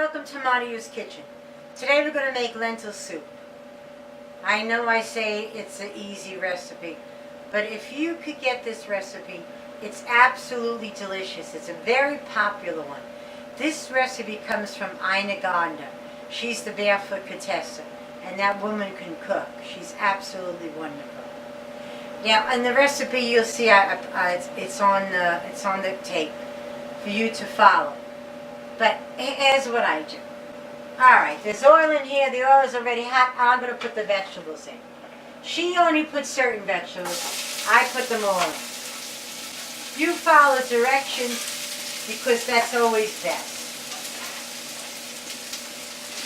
welcome to Mariu's Kitchen. Today we're going to make lentil soup. I know I say it's an easy recipe, but if you could get this recipe, it's absolutely delicious. It's a very popular one. This recipe comes from Ina Gardner. She's the Barefoot Contessa, and that woman can cook. She's absolutely wonderful. Now, in the recipe, you'll see it's on the tape for you to follow. But here's what I do. Alright, there's oil in here. The oil is already hot. I'm going to put the vegetables in. She only puts certain vegetables. I put them all in. You follow directions because that's always best.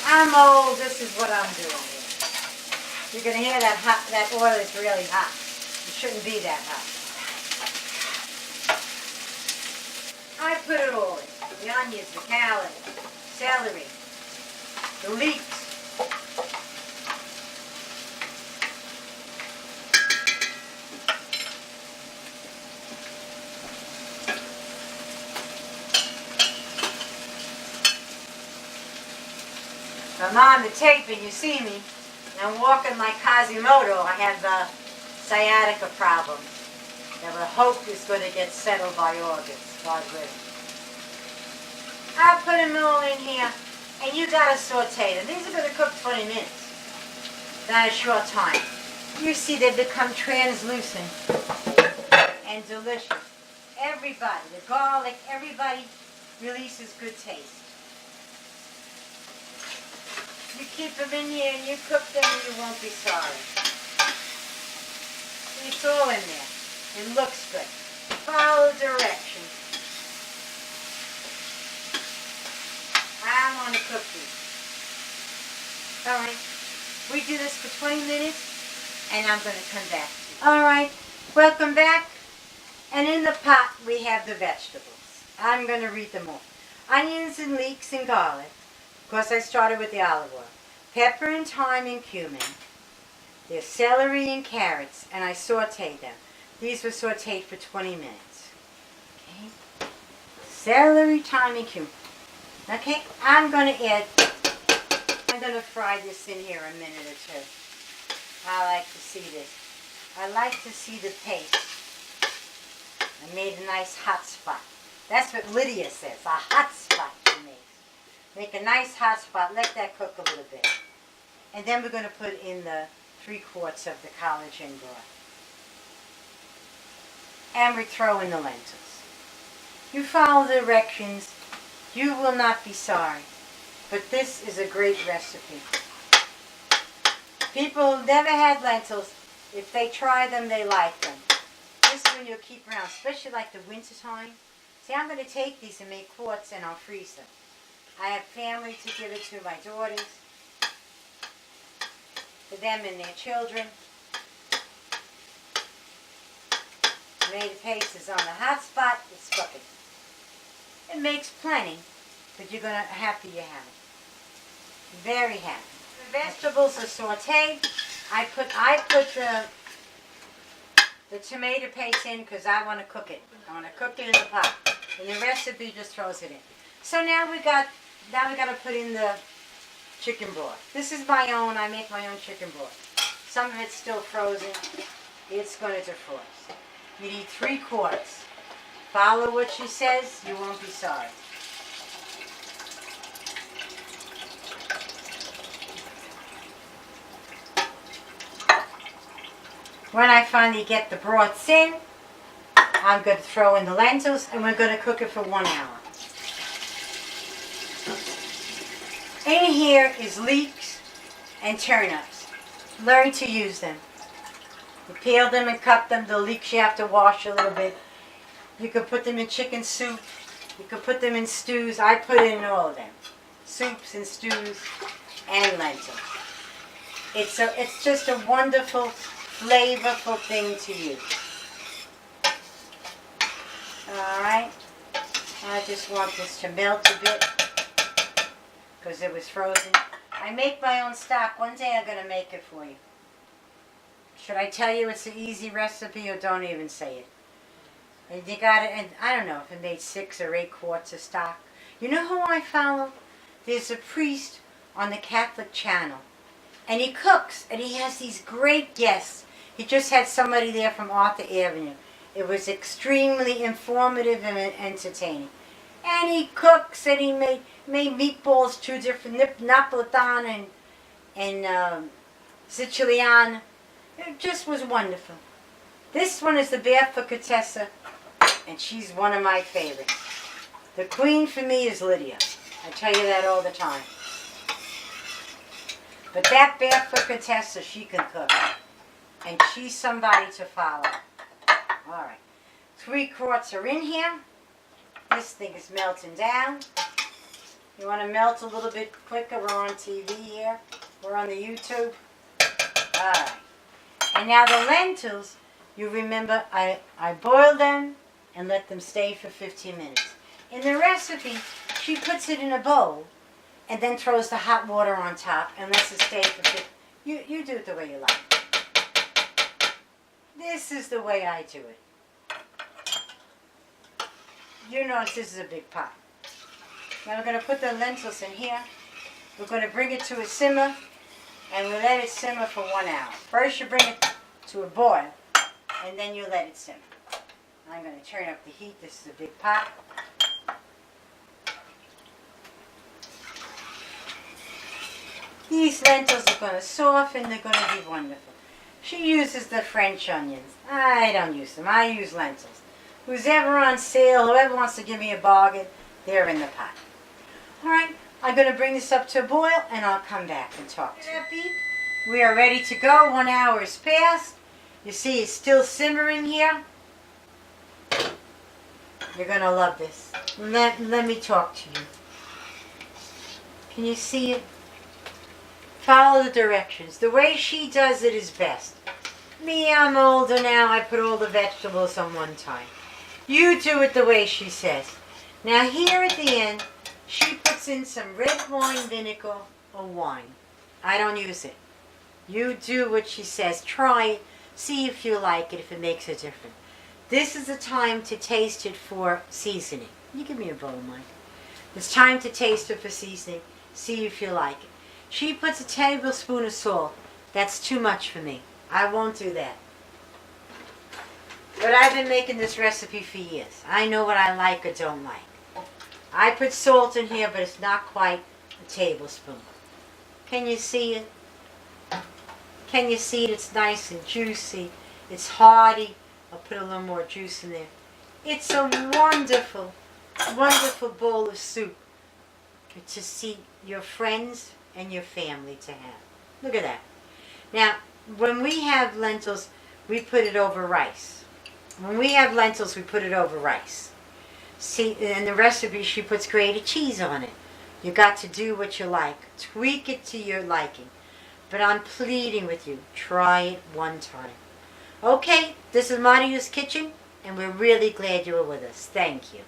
I'm old. This is what I'm doing here. You're going to hear that oil is really hot. It shouldn't be that hot. I put it all in. The onions, the carrot, celery, the leeks. I'm on the tape and you see me. I'm walking like Quasimodo. I have the sciatica problem that I hope is going to get settled by August. God willing. I'll put them all in here, and you gotta saute them. These are gonna cook 20 minutes. Not a short time. You see they become translucent and delicious. Everybody, the garlic, everybody releases good taste. You keep them in here and you cook them and you won't be sorry. It's all in there. It looks good. Follow directions. I want to cook these. Alright, we do this for 20 minutes and I'm going to come back to you. Alright, welcome back. And in the pot we have the vegetables. I'm going to read them all. Onions and leeks and garlic. Of course I started with the olive oil. Pepper and thyme and cumin. There's celery and carrots and I sauteed them. These were sauteed for 20 minutes. Okay. Celery, thyme and cumin. Okay, I'm going to fry this in here a minute or two. I like to see this. I like to see the paste. I made a nice hot spot. That's what Lydia says, a hot spot she makes. Make a nice hot spot, let that cook a little bit. And then we're going to put in the 3 quarts of the collagen broth. And we throw in the lentils. You follow the directions. You will not be sorry, but this is a great recipe. People who never had lentils, if they try them, they like them. This one you'll keep around, especially like the winter time. See, I'm going to take these and make quarts and I'll freeze them. I have family to give it to, my daughters, for them and their children. Tomato paste is on the hot spot, it's cooking. It makes plenty, but you're going to happy you have it. Very happy. The vegetables are sauteed. I put the tomato paste in because I want to cook it. I want to cook it in the pot. And the recipe just throws it in. So now we got to put in the chicken broth. This is my own. I make my own chicken broth. Some of it's still frozen. It's going to defrost. You need 3 quarts. Follow what she says, you won't be sorry. When I finally get the broths in, I'm going to throw in the lentils and we're going to cook it for 1 hour. In here is leeks and turnips. Learn to use them. You peel them and cut them. The leeks you have to wash a little bit. You could put them in chicken soup. You could put them in stews. I put it in all of them. Soups and stews and lentils. It's just a wonderful, flavorful thing to use. Alright. I just want this to melt a bit because it was frozen. I make my own stock. One day I'm going to make it for you. Should I tell you it's an easy recipe or don't even say it? And you got it, and I don't know if it made 6 or 8 quarts of stock. You know who I follow? there's a priest on the Catholic channel, and he cooks, and he has these great guests. He just had somebody there from Arthur Avenue. It was extremely informative and entertaining. And he cooks, and he made meatballs, two different, Napolitan and Sicilian. It just was wonderful. This one is the Barefoot Contessa, and she's one of my favorites. The queen for me is Lydia. I tell you that all the time. But that Barefoot Contessa, she can cook. And she's somebody to follow. All right. 3 quarts are in here. This thing is melting down. You want to melt a little bit quicker? We're on TV here. We're on the YouTube. All right. And now the lentils, you remember, I boil them and let them stay for 15 minutes. In the recipe, she puts it in a bowl and then throws the hot water on top and lets it stay for 15 minutes. You do it the way you like. This is the way I do it. You notice this is a big pot. Now we're going to put the lentils in here. We're going to bring it to a simmer, and we let it simmer for 1 hour. First you bring it to a boil, and then you let it simmer. I'm going to turn up the heat. This is a big pot. These lentils are going to soften. They're going to be wonderful. She uses the French onions. I don't use them. I use lentils. Who's ever on sale, whoever wants to give me a bargain, they're in the pot. All right, I'm going to bring this up to a boil, and I'll come back and talk to you. We are ready to go. 1 hour is past. You see it's still simmering here. You're going to love this. Let me talk to you. Can you see it? Follow the directions. The way she does it is best. Me, I'm older now. I put all the vegetables on one time. You do it the way she says. Now here at the end, she puts in some red wine vinegar or wine. I don't use it. You do what she says. Try it. See if you like it, if it makes a difference. This is the time to taste it for seasoning. You give me a bowl, Mike. It's time to taste it for seasoning. See if you like it. She puts a tablespoon of salt. That's too much for me. I won't do that. But I've been making this recipe for years. I know what I like or don't like. I put salt in here, but it's not quite a tablespoon. Can you see it? Can you see it? It's nice and juicy. It's hearty. I'll put a little more juice in there. It's a wonderful, wonderful bowl of soup to see your friends and your family to have. Look at that. Now, when we have lentils, we put it over rice. When we have lentils, we put it over rice. See, in the recipe, she puts grated cheese on it. You got to do what you like. Tweak it to your liking. But I'm pleading with you, try it one time. Okay, this is Maria's Kitchen, and we're really glad you were with us. Thank you.